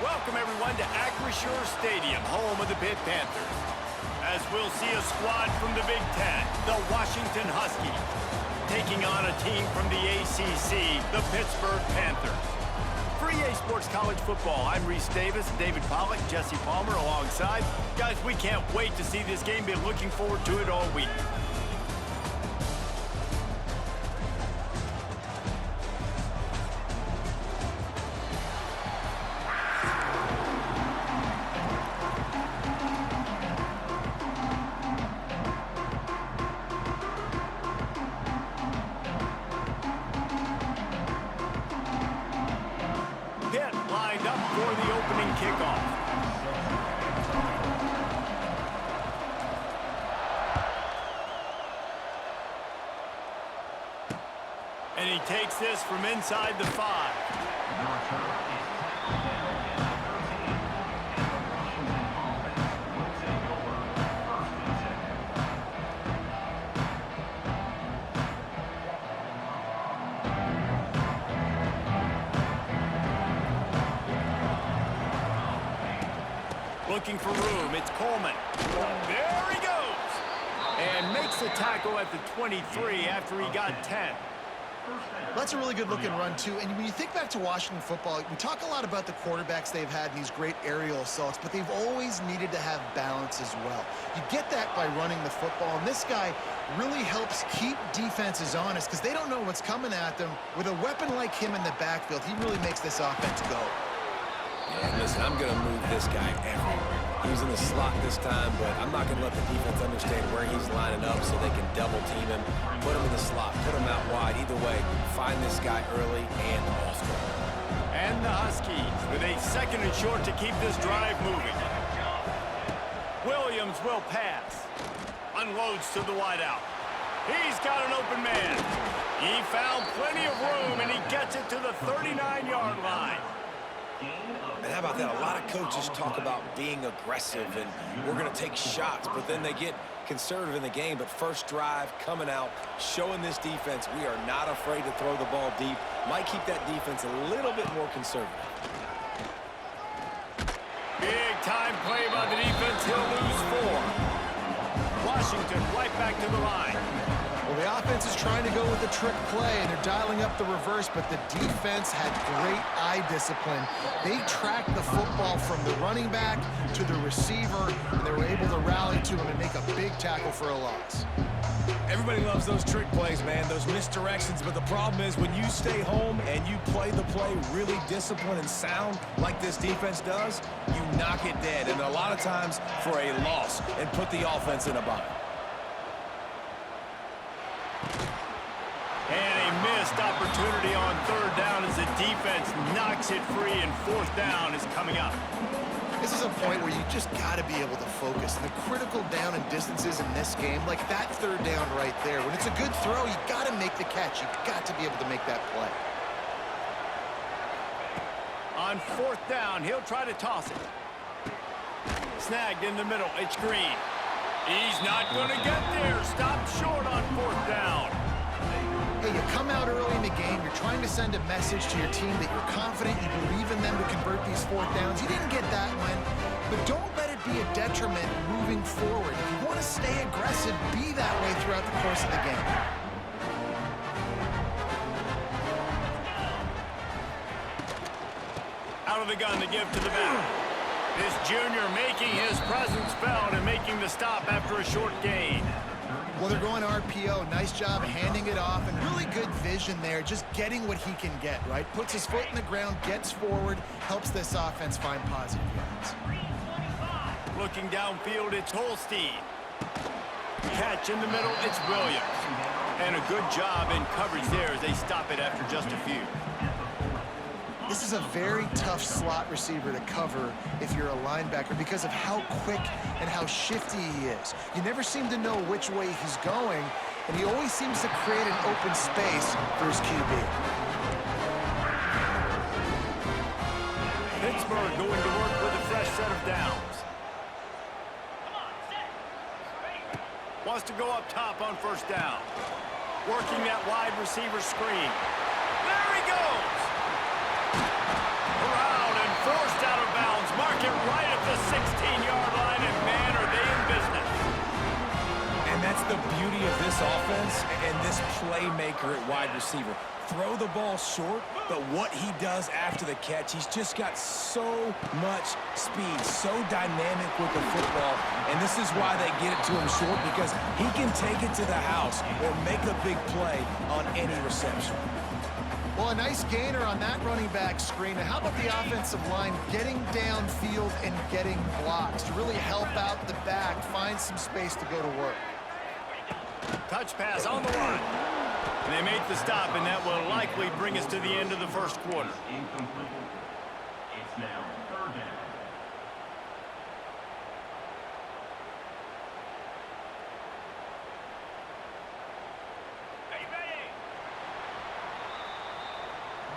Welcome, everyone, to Acrisure Stadium, home of the Pitt Panthers. As we'll see a squad from the Big Ten, the Washington Huskies, taking on a team from the ACC, the Pittsburgh Panthers. For EA Sports College Football, I'm Reese Davis, David Pollack, Jesse Palmer alongside. Guys, we can't wait to see this game. Been looking forward to it all week. Pitt lined up for the opening kickoff. And he takes this from inside the 5. Looking for room, it's Coleman. There he goes! And makes the tackle at the 23 after he got 10. That's a really good-looking run, too. And when you think back to Washington football, we talk a lot about the quarterbacks they've had in these great aerial assaults, but they've always needed to have balance as well. You get that by running the football, and this guy really helps keep defenses honest because they don't know what's coming at them. With a weapon like him in the backfield, he really makes this offense go. Yeah, listen, I'm going to move this guy everywhere. He's in the slot this time, but I'm not going to let the defense understand where he's lining up so they can double team him, put him in the slot, put him out wide. Either way, find this guy early and often. And the Huskies with a 2nd and short to keep this drive moving. Williams will pass. Unloads to the wideout. He's got an open man. He found plenty of room, and he gets it to the 39-yard line. And how about that? A lot of coaches talk about being aggressive and we're going to take shots, but then they get conservative in the game. But first drive, coming out, showing this defense we are not afraid to throw the ball deep. Might keep that defense a little bit more conservative. Big time play by the defense. He'll lose 4. Washington right back to the line. Well, the offense is trying to go with a trick play, and they're dialing up the reverse, but the defense had great eye discipline. They tracked the football from the running back to the receiver, and they were able to rally to him and make a big tackle for a loss. Everybody loves those trick plays, man, those misdirections, but the problem is when you stay home and you play the play really disciplined and sound like this defense does, you knock it dead, and a lot of times for a loss, and put the offense in a bind. And a missed opportunity on 3rd down as the defense knocks it free, and 4th down is coming up. This is a point where you just got to be able to focus. And the critical down and distances in this game, like that 3rd down right there, when it's a good throw, you got to make the catch. You got to be able to make that play. On 4th down, he'll try to toss it. Snagged in the middle. It's Green. He's not going to get there. Stop short on 4th down. Hey, you come out early in the game, you're trying to send a message to your team that you're confident, you believe in them to convert these 4th downs. You didn't get that one, but don't let it be a detriment moving forward. If you want to stay aggressive, be that way throughout the course of the game. Out of the gun to give to the back. This junior making his presence felt and making the stop after a short gain. Well, they're going RPO. Nice job handing it off, and really good vision there, just getting what he can get, right? Puts his foot in the ground, gets forward, helps this offense find positive yards. Looking downfield, it's Holstein. Catch in the middle, it's Williams. And a good job in coverage there as they stop it after just a few. This is a very tough slot receiver to cover if you're a linebacker because of how quick and how shifty he is. You never seem to know which way he's going, and he always seems to create an open space for his QB. Pittsburgh going to work with a fresh set of downs. Wants to go up top on first down. Working that wide receiver screen. There he goes! Around and forced out of bounds. Mark it right at the 16-yard line, and man, are they in business. And that's the beauty of this offense and this playmaker at wide receiver. Throw the ball short, but what he does after the catch, he's just got so much speed, so dynamic with the football, and this is why they get it to him short, because he can take it to the house or make a big play on any reception. Well, a nice gainer on that running back screen. Now, how about the offensive line getting downfield and getting blocks to really help out the back, find some space to go to work? Touch pass on the run. And they make the stop, and that will likely bring us to the end of the first quarter. Incomplete. It's now third down.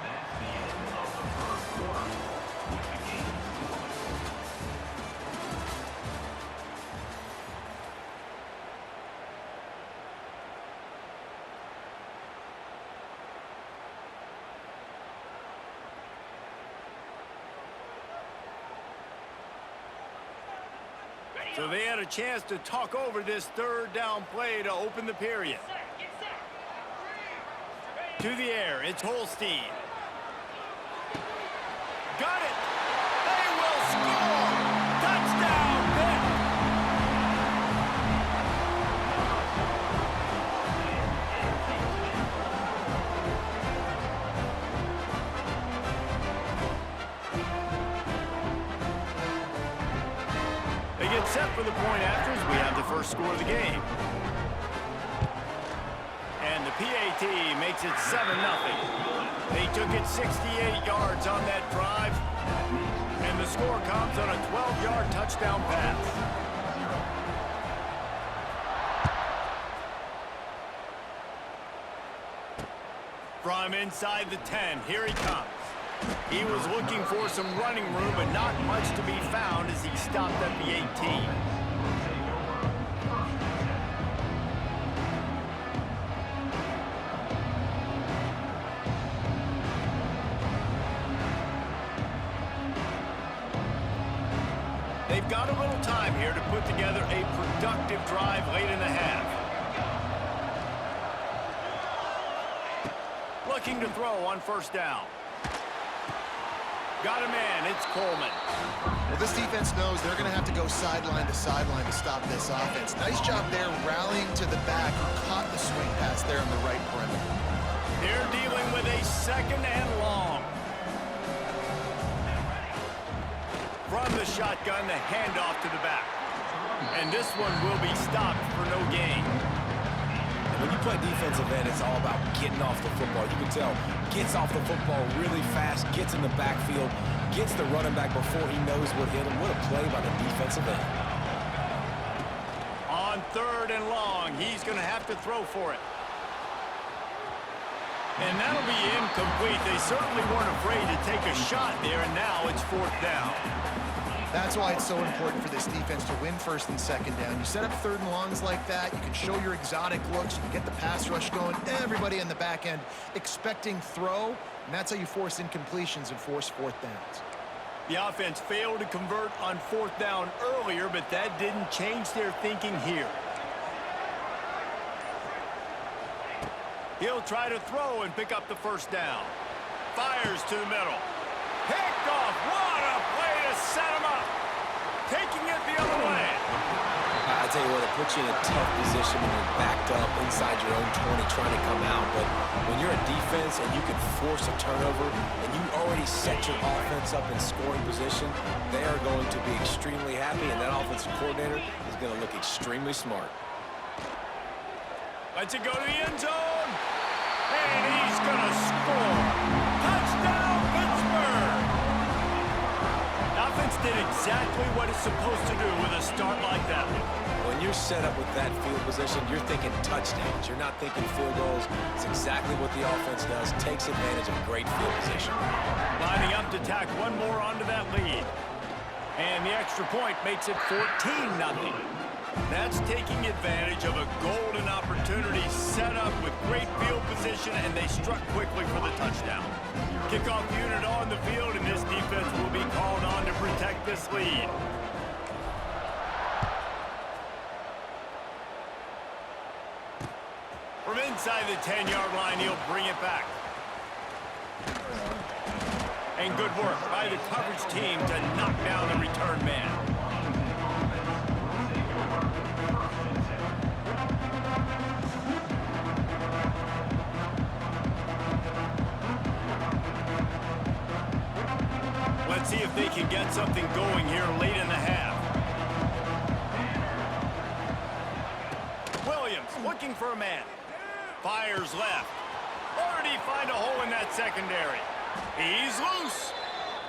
That's the end of the first quarter. With the game scoreless. So they had a chance to talk over this third down play to open the period. To the air, it's Holstein. Got it! They will score! Touchdown, Pitt! They get set for the point after as we have the first score of the game. And the PAT makes it 7-0. They took it 68 yards on that drive, and the score comes on a 12-yard touchdown pass. From inside the 10, here he comes. He was looking for some running room, but not much to be found as he stopped at the 18. They've got a little time here to put together a productive drive late in the half. Looking to throw on first down. Got a man, it's Coleman. Well, this defense knows they're going to have to go sideline to stop this offense. Nice job there rallying to the back who caught the swing pass there on the right perimeter. They're dealing with a second and long. From the shotgun, the handoff to the back. And this one will be stopped for no gain. When you play defensive end, it's all about getting off the football. You can tell, gets off the football really fast, gets in the backfield, gets the running back before he knows what hit him. What a play by the defensive end. On third and long, he's going to have to throw for it. And that'll be incomplete. They certainly weren't afraid to take a shot there, and now it's fourth down. That's why it's so important for this defense to win first and second down. You set up third and longs like that, you can show your exotic looks, you can get the pass rush going, everybody in the back end expecting throw, and that's how you force incompletions and force fourth downs. The offense failed to convert on fourth down earlier, but that didn't change their thinking here. He'll try to throw and pick up the first down. Fires to the middle. Picked off. What a play to set him up. Taking it the other way. I tell you what, it puts you in a tough position when you're backed up inside your own 20 trying to come out. But when you're a defense and you can force a turnover and you already set your offense up in scoring position, they are going to be extremely happy, and that offensive coordinator is going to look extremely smart. Lets it go to the end zone. And he's going to score. Touchdown, Pittsburgh. did exactly what it's supposed to do with a start like that. When you're set up with that field position, you're thinking touchdowns. You're not thinking field goals. It's exactly what the offense does. Takes advantage of great field position. Lining up to tack one more onto that lead. And the extra point makes it 14-0. That's taking advantage of a golden opportunity set up with great field position, and they struck quickly for the touchdown. Kickoff unit on the field, and this defense will be called on to protect this lead. From inside the 10-yard line, he'll bring it back. And good work by the coverage team to knock down the return man. Let's see if they can get something going here late in the half. Williams looking for a man. Fires left. Or did he find a hole in that secondary? He's loose.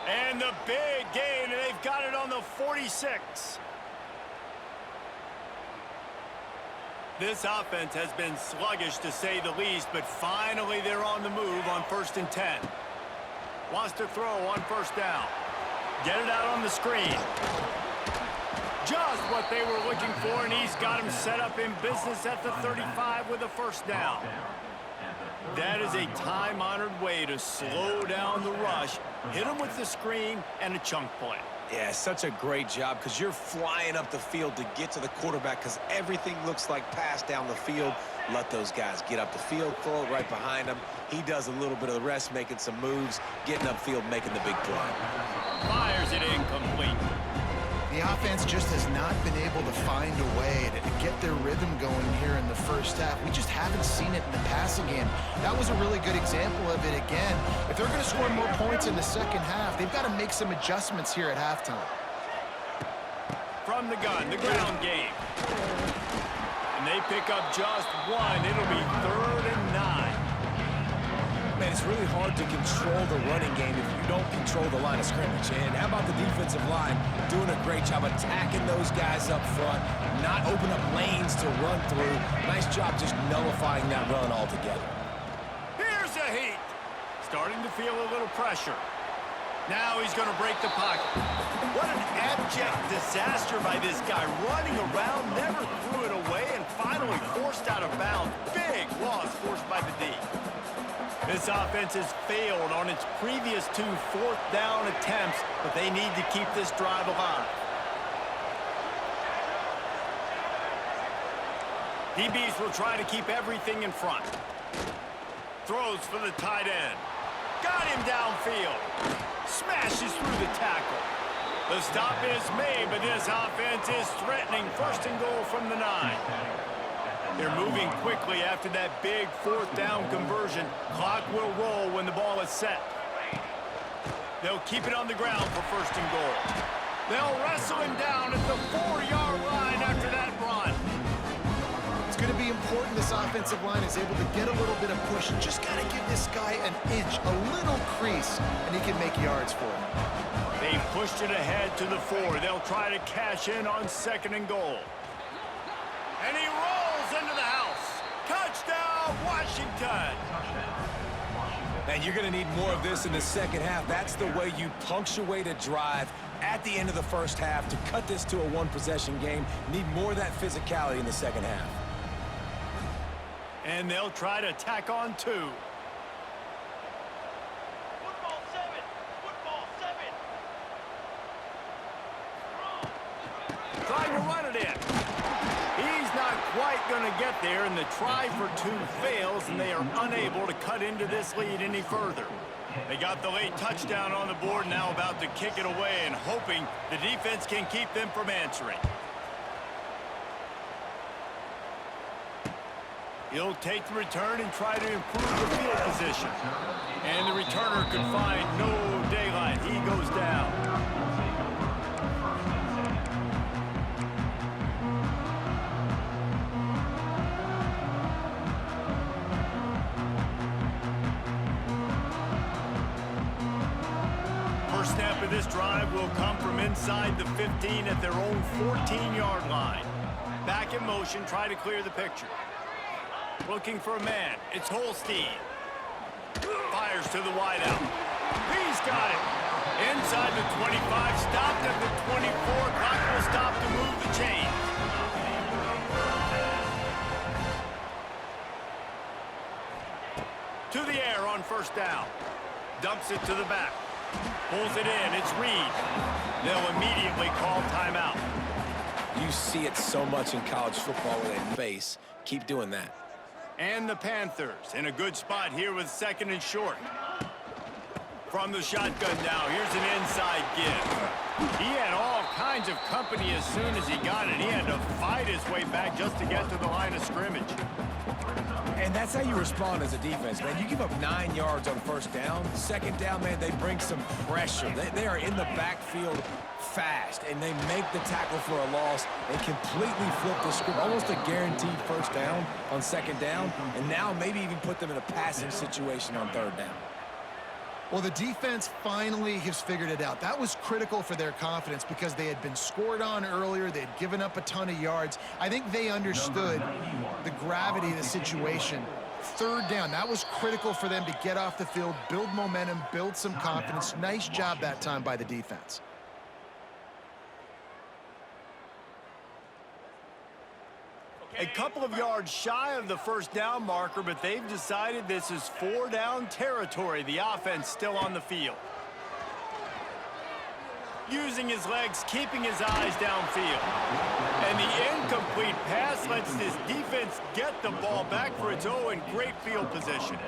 And the big gain, and they've got it on the 46. This offense has been sluggish to say the least, but finally they're on the move on 1st and 10. Wants to throw on 1st down. Get it out on the screen. Just what they were looking for, and he's got him set up in business at the 35 with a 1st down. That is a time-honored way to slow down the rush, hit him with the screen, and a chunk play. Yeah, such a great job because you're flying up the field to get to the quarterback because everything looks like pass down the field. Let those guys get up the field, throw it right behind him. He does a little bit of the rest, making some moves, getting upfield, making the big play. Fires it incomplete. The offense just has not been able to find a way to get their rhythm going here in the 1st half. We just haven't seen it in the passing game. That was a really good example of it again. If they're going to score more points in the 2nd half, they've got to make some adjustments here at halftime. From the gun, the ground game. And they pick up just one. It'll be 3rd and 9. Man, it's really hard to control the running game if you don't control the line of scrimmage. And how about the defensive line doing a great job attacking those guys up front, not open up lanes to run through. Nice job just nullifying that run altogether. Here's a heat. Starting to feel a little pressure. Now he's going to break the pocket. What an abject disaster by this guy. Running around, never threw it away, and finally forced out of bounds. Big loss forced by the D. This offense has failed on its previous 2 4th down attempts, but they need to keep this drive alive. DBs will try to keep everything in front. Throws for the tight end. Got him downfield. Smashes through the tackle. The stop is made, but this offense is threatening 1st and goal from the 9. They're moving quickly after that big 4th down conversion. Clock will roll when the ball is set. They'll keep it on the ground for 1st and goal. They'll wrestle him down at the 4-yard line after that run. It's going to be important this offensive line is able to get a little bit of push. Just got to give this guy an inch, a little crease, and he can make yards for him. They've pushed it ahead to the 4. They'll try to cash in on 2nd and goal. And he rolls into the house. Touchdown, Washington. And you're going to need more of this in the 2nd half. That's the way you punctuate a drive at the end of the 1st half to cut this to a 1-possession game. Need more of that physicality in the 2nd half. And they'll try to tack on 2. Football 7. Football 7. Trying to run it in. He's not quite going to get there, and the try for 2 fails, and they are unable to cut into this lead any further. They got the late touchdown on the board, now about to kick it away and hoping the defense can keep them from answering. He'll take the return and try to improve the field position. And the returner could find no daylight. He goes down. Snap this drive will come from inside the 15 at their own 14-yard line. Back in motion, try to clear the picture. Looking for a man. It's Holstein. Fires to the wideout. He's got it. Inside the 25, stopped at the 24. Clock will stop to move the chain. To the air on first down. Dumps it to the back. Pulls it in. It's Reed. They'll immediately call timeout. You see it so much in college football with a face. Keep doing that. And the Panthers in a good spot here with second and short. From the shotgun now, here's an inside give. He had all kinds of company as soon as he got it. He had to fight his way back just to get to the line of scrimmage. And that's how you respond as a defense, man. You give up 9 yards on first down. Second down, man, they bring some pressure. They are in the backfield fast, and they make the tackle for a loss and completely flip the script. Almost a guaranteed first down on second down, and now maybe even put them in a passing situation on third down. Well, the defense finally has figured it out. That was critical for their confidence because they had been scored on earlier. They had given up a ton of yards. I think they understood the gravity of the situation. Third down, that was critical for them to get off the field, build momentum, build some confidence. Nice job that time by the defense. A couple of yards shy of the first down marker, but they've decided this is 4 down territory. The offense still on the field. Using his legs, keeping his eyes downfield. And the incomplete pass lets this defense get the ball back for its own great field position.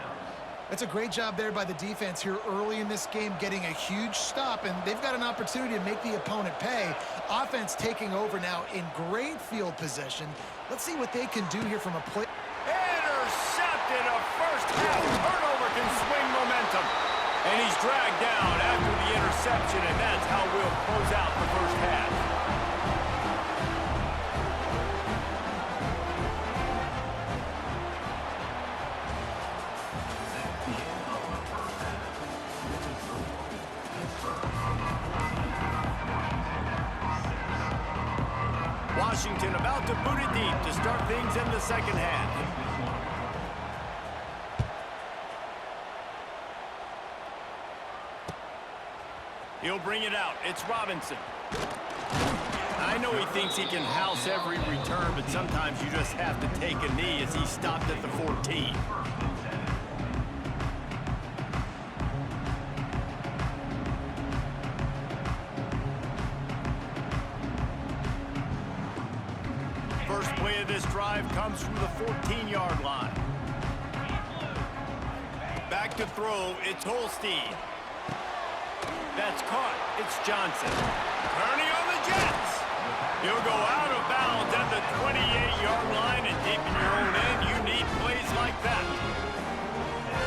That's a great job there by the defense here early in this game, getting a huge stop, and they've got an opportunity to make the opponent pay. Offense taking over now in great field position. Let's see what they can do here from a play. Intercepted. A first half turnover can swing momentum. And he's dragged down after the interception, and that's how we'll close out the first half. Washington about to boot it deep to start things in the second half. He'll bring it out. It's Robinson. I know he thinks he can house every return, but sometimes you just have to take a knee as he stopped at the 14. First play of this drive comes from the 14-yard line. Back to throw, it's Holstein. That's caught. It's Johnson. Turning on the Jets. He'll go out of bounds at the 28-yard line, and deep in your own end, you need plays like that.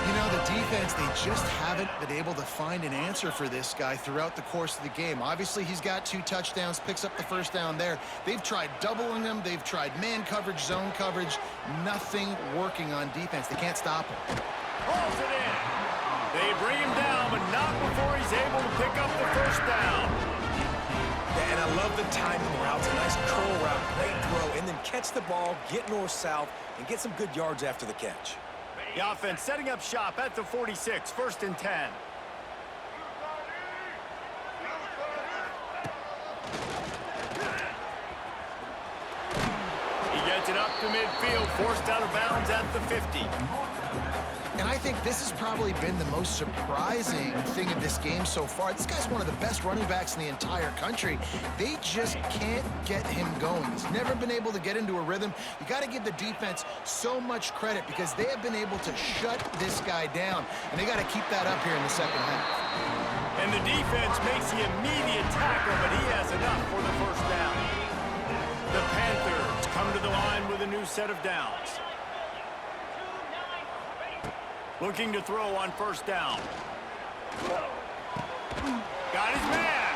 You know, the defense, they just haven't been able to find an answer for this guy throughout the course of the game. Obviously, he's got 2 touchdowns, picks up the first down there. They've tried doubling him. They've tried man coverage, zone coverage. Nothing working on defense. They can't stop him. Pulls it in. They bring him down, but not before he's able to pick up the first down. Yeah, and I love the timing routes. A nice curl route, great throw, and then catch the ball, get north-south, and get some good yards after the catch. The offense setting up shop at the 46, 1st and 10. He gets it up to midfield, forced out of bounds at the 50. And I think this has probably been the most surprising thing of this game so far. This guy's one of the best running backs in the entire country. They just can't get him going. He's never been able to get into a rhythm. You got to give the defense so much credit because they have been able to shut this guy down, and they got to keep that up here in the second half. And the defense makes the immediate tackle, but he has enough for the first down. The Panthers come to the line with a new set of downs. Looking to throw on first down. Got his man.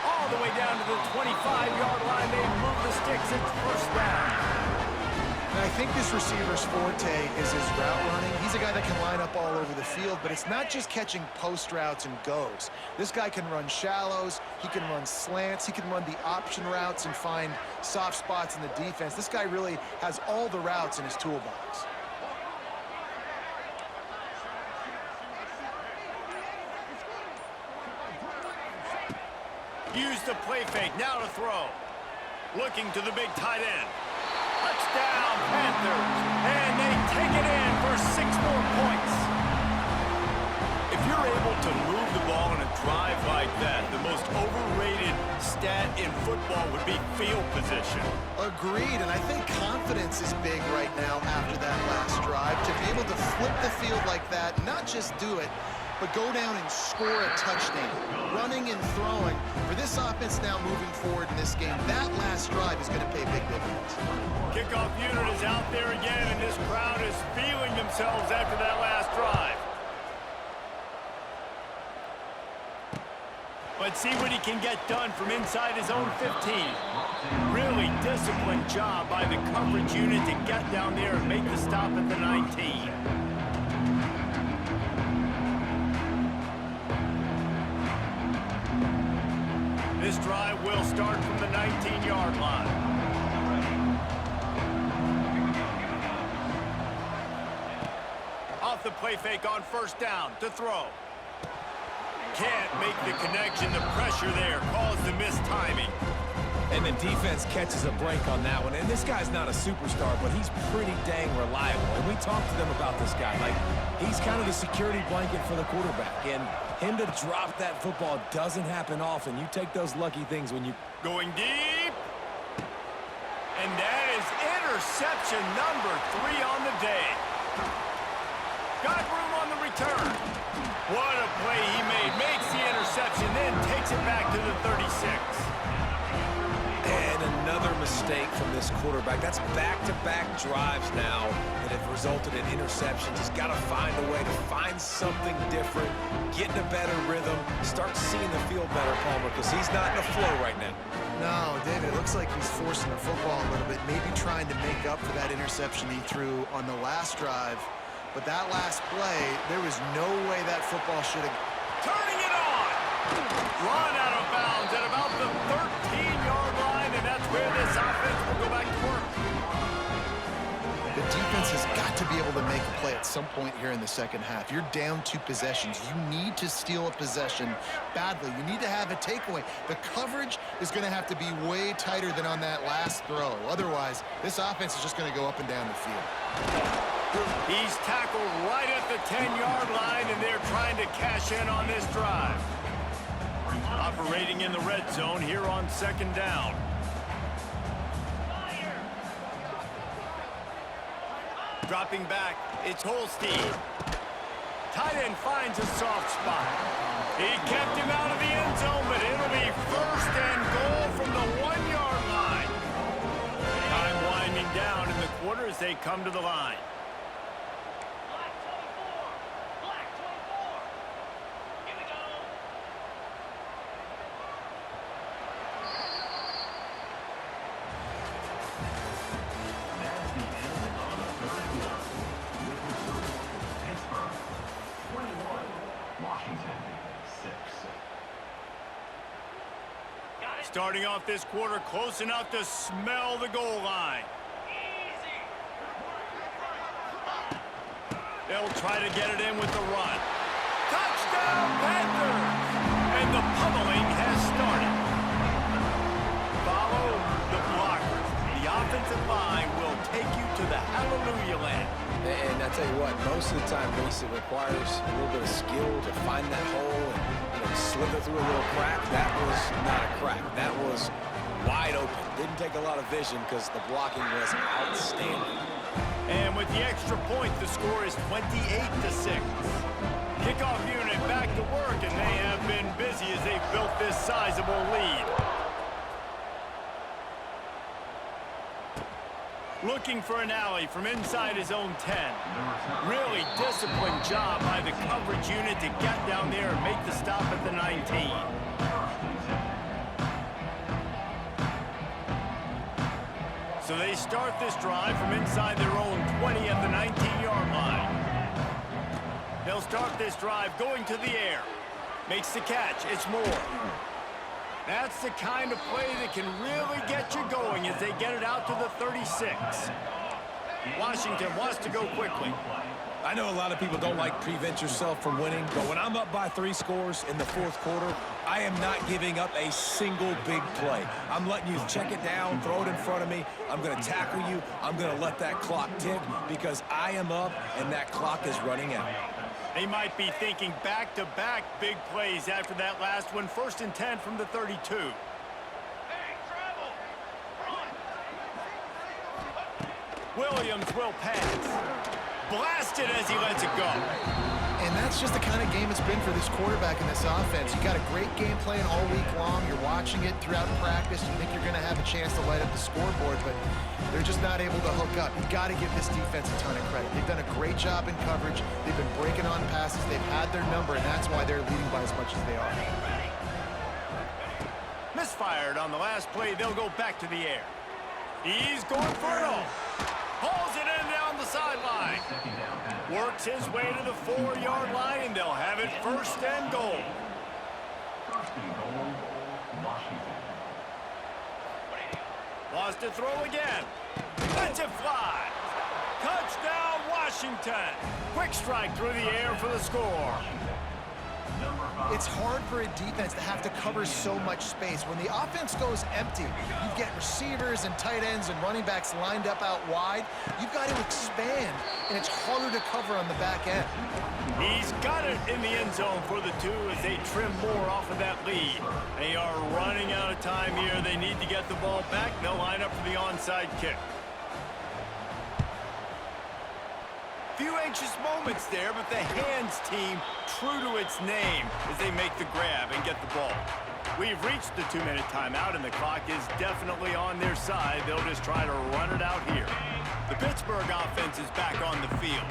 All the way down to the 25-yard line. They move the sticks. It's first down. And I think this receiver's forte is his route running. He's a guy that can line up all over the field, but it's not just catching post routes and goes. This guy can run shallows, he can run slants, he can run the option routes and find soft spots in the defense. This guy really has all the routes in his toolbox. Use the play fake, now to throw. Looking to the big tight end. Touchdown, Panthers. And they take it in for 6 more points. If you're able to move the ball in a drive like that, the most overrated stat in football would be field position. Agreed, and I think confidence is big right now after that last drive. To be able to flip the field like that, not just do it, but go down and score a touchdown. Running and throwing. For this offense now moving forward in this game, that last drive is going to pay big dividends. Kickoff unit is out there again, and this crowd is feeling themselves after that last drive. Let's see what he can get done from inside his own 15. Really disciplined job by the coverage unit to get down there and make the stop at the 19. This drive will start from the 19-yard line. Off the play fake on first down to throw. Can't make the connection. The pressure there caused the missed timing. And the defense catches a break on that one. And this guy's not a superstar, but he's pretty dang reliable. And we talked to them about this guy. Like, he's kind of the security blanket for the quarterback. And him to drop that football doesn't happen often. You take those lucky things when you... Going deep. And that is interception number 3 on the day. Got room on the return. What a play he made. Makes the interception, then takes it back to the 36. And another mistake from this quarterback. That's back-to-back drives now that have resulted in interceptions. He's got to find a way to find something different, get in a better rhythm, start seeing the field better, Palmer, because he's not in a flow right now. No, David, it looks like he's forcing the football a little bit, maybe trying to make up for that interception he threw on the last drive. But that last play, there was no way that football should have... Turning it on! Run out of bounds at about the 13-yard line, and that's where this offense will go back to work. The defense has got to be able to make a play at some point here in the second half. You're down 2 possessions. You need to steal a possession badly. You need to have a takeaway. The coverage is going to have to be way tighter than on that last throw. Otherwise, this offense is just going to go up and down the field. He's tackled right at the 10-yard line, and they're trying to cash in on this drive. Operating in the red zone here on second down. Dropping back, it's Holstein. Tight end finds a soft spot. He kept him out of the end zone, but it'll be first and goal from the 1-yard line. Time winding down in the quarter as they come to the line. Starting off this quarter close enough to smell the goal line. They'll try to get it in with the run. Touchdown, Panthers! And the pummeling has started. Follow the blockers. The offensive line will take you to the hallelujah land. And I tell you what, most of the time, Reese, it requires a little bit of skill to find that hole and slither through a little crack. That was not a crack. That was wide open. Didn't take a lot of vision because the blocking was outstanding. And with the extra point, the score is 28-6. Kickoff unit back to work, and they have been busy as they've built this sizable lead. Looking for an alley from inside his own 10. Really disciplined job by the coverage unit to get down there and make the stop at the 19. So they start this drive from inside their own 20 at the 19-yard line. They'll start this drive going to the air. Makes the catch. It's Moore. That's the kind of play that can really get you going as they get it out to the 36. Washington wants to go quickly. I know a lot of people don't like prevent yourself from winning, but when I'm up by 3 scores in the fourth quarter, I am not giving up a single big play. I'm letting you check it down, throw it in front of me. I'm going to tackle you. I'm going to let that clock tick because I am up and that clock is running out. They might be thinking back-to-back big plays after that last one. 1st and 10 from the 32. Hey, travel! Run! Williams will pass. Blasted as he lets it go. And that's just the kind of game it's been for this quarterback in this offense. You got a great game plan all week long. You're watching it throughout practice. You think you're going to have a chance to light up the scoreboard, but they're just not able to hook up. You got to give this defense a ton of credit. They've done a great job in coverage. They've been breaking on passes. They've had their number, and that's why they're leading by as much as they are. Misfired on the last play. They'll go back to the air. He's going for it all. Hauls it in down the sideline. Works his way to the 4-yard line, and they'll have it 1st and goal. 1st and goal, Washington. Lost to throw again. Lets it fly. Touchdown, Washington. Quick strike through the air for the score. It's hard for a defense to have to cover so much space. When the offense goes empty, you get receivers and tight ends and running backs lined up out wide. You've got to expand, and it's harder to cover on the back end. He's got it in the end zone for the 2 as they trim more off of that lead. They are running out of time here. They need to get the ball back. They'll line up for the onside kick. Few anxious moments there, but the hands team true to its name as they make the grab and get the ball. We've reached the 2-minute timeout, and the clock is definitely on their side. They'll just try to run it out here. The Pittsburgh offense is back on the field.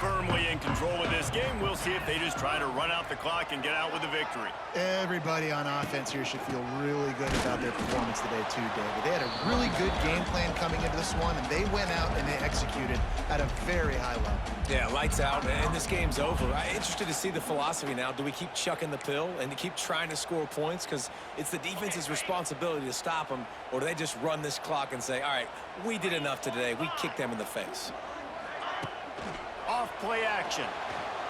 Firmly in control of this game. We'll see if they just try to run out the clock and get out with a victory. Everybody on offense here should feel really good about their performance today too, David. They had a really good game plan coming into this one, and they went out and they executed at a very high level. Yeah, lights out, and this game's over. I'm interested to see the philosophy now. Do we keep chucking the pill and to keep trying to score points? Because it's the defense's responsibility to stop them, or do they just run this clock and say, all right, we did enough today. We kicked them in the face. Off play action.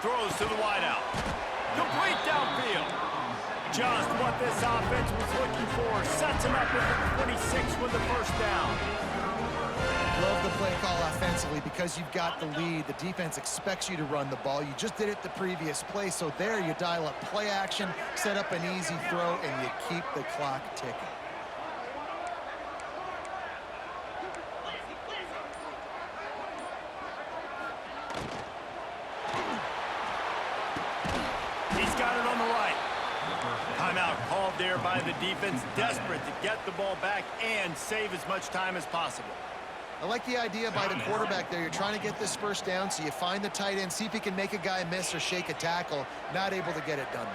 Throws to the wideout. Complete downfield. Just what this offense was looking for. Sets him up at the 26 with the 1st down. Love the play call offensively because you've got the lead. The defense expects you to run the ball. You just did it the previous play, so there you dial up play action, set up an easy throw, and you keep the clock ticking. He's got it on the right. Timeout called there by the defense, desperate to get the ball back and save as much time as possible. I like the idea by the quarterback there. You're trying to get this 1st down, so you find the tight end, see if he can make a guy miss or shake a tackle. Not able to get it done.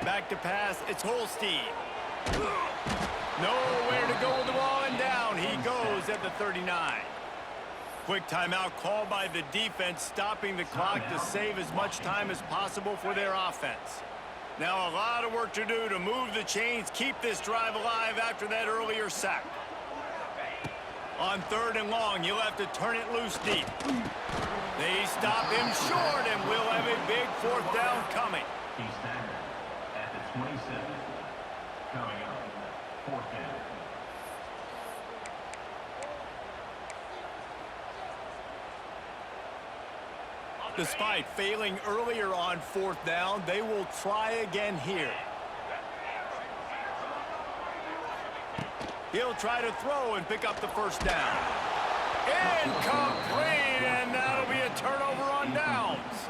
Back to pass, it's Holstein. Nowhere to go with the ball, and down he goes at the 39. Quick timeout called by the defense, stopping the clock to save as much time as possible for their offense. Now a lot of work to do to move the chains, keep this drive alive after that earlier sack. On 3rd and long, you'll have to turn it loose deep. They stop him short, and we'll have a big 4th down coming. He's staggered at the 27. Coming up, 4th down. Despite failing earlier on 4th down, they will try again here. He'll try to throw and pick up the 1st down. Incomplete, and that'll be a turnover on downs.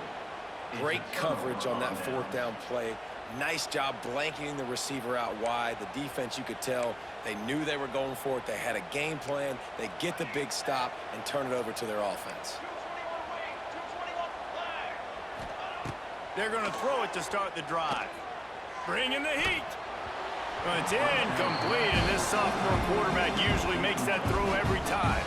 Great coverage on that 4th down play. Nice job blanketing the receiver out wide. The defense, you could tell, they knew they were going for it. They had a game plan. They get the big stop and turn it over to their offense. They're going to throw it to start the drive. Bring in the heat. Well, it's incomplete, and this sophomore quarterback usually makes that throw every time.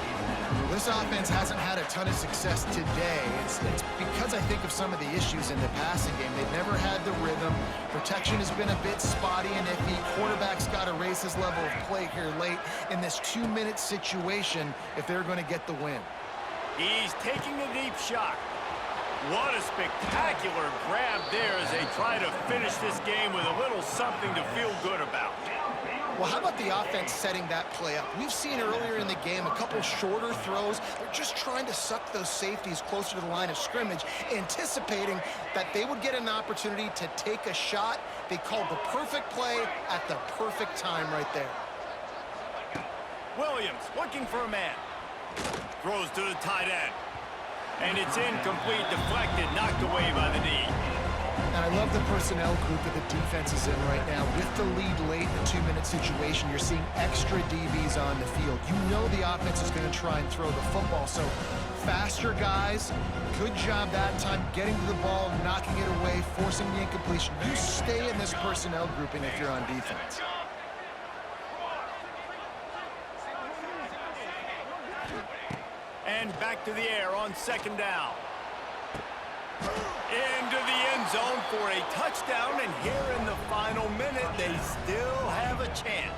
This offense hasn't had a ton of success today. It's because I think of some of the issues in the passing game. They've never had the rhythm. Protection has been a bit spotty and iffy. Quarterback's got to raise his level of play here late in this 2-minute situation if they're going to get the win. He's taking a deep shot. What a spectacular grab there as they try to finish this game with a little something to feel good about. Well, how about the offense setting that play up? We've seen earlier in the game a couple shorter throws. They're just trying to suck those safeties closer to the line of scrimmage, anticipating that they would get an opportunity to take a shot. They called the perfect play at the perfect time right there. Williams looking for a man. Throws to the tight end. And it's incomplete, deflected, knocked away by the D. And I love the personnel group that the defense is in right now. With the lead late in the 2-minute situation, you're seeing extra DBs on the field. You know the offense is going to try and throw the football. So faster guys, good job that time getting to the ball, knocking it away, forcing the incompletion. You stay in this personnel grouping if you're on defense. And back to the air on second down. Into the end zone for a touchdown, and here in the final minute, they still have a chance.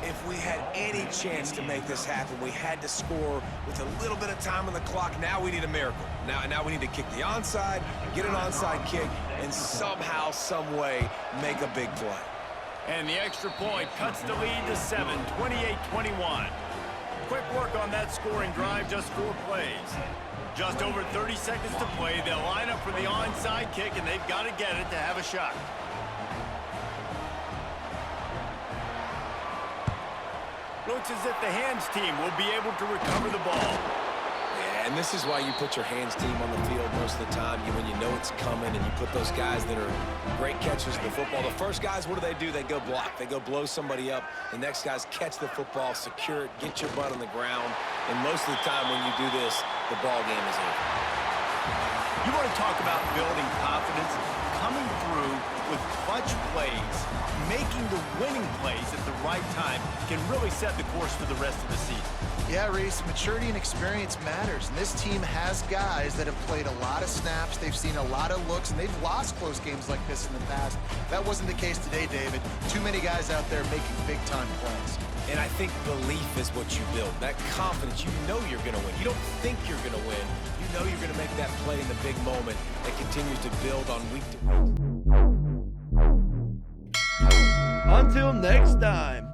If we had any chance to make this happen, we had to score with a little bit of time on the clock. Now we need a miracle. Now we need to kick the onside, get an onside kick, and somehow, some way, make a big play. And the extra point cuts the lead to 7, 28-21. Quick work on that scoring drive, just 4 plays. Just over 30 seconds to play. They'll line up for the onside kick, and they've got to get it to have a shot. Looks as if the hands team will be able to recover the ball. Yeah, and this is why you put your hands team on the field most of the time. When you know it's coming and you put those guys that are great catchers of the football. The first guys, what do? They go block. They go blow somebody up. The next guys catch the football, secure it, get your butt on the ground. And most of the time when you do this, the ball game is over. You want to talk about building confidence? Coming through with clutch plays, making the winning plays at the right time can really set the course for the rest of the season. Yeah, Reese, maturity and experience matters. And this team has guys that have played a lot of snaps. They've seen a lot of looks, and they've lost close games like this in the past. That wasn't the case today, David. Too many guys out there making big-time plays. And I think belief is what you build. That confidence, you know you're going to win. You don't think you're going to win. You know you're going to make that play in the big moment that continues to build on week to week. Until next time.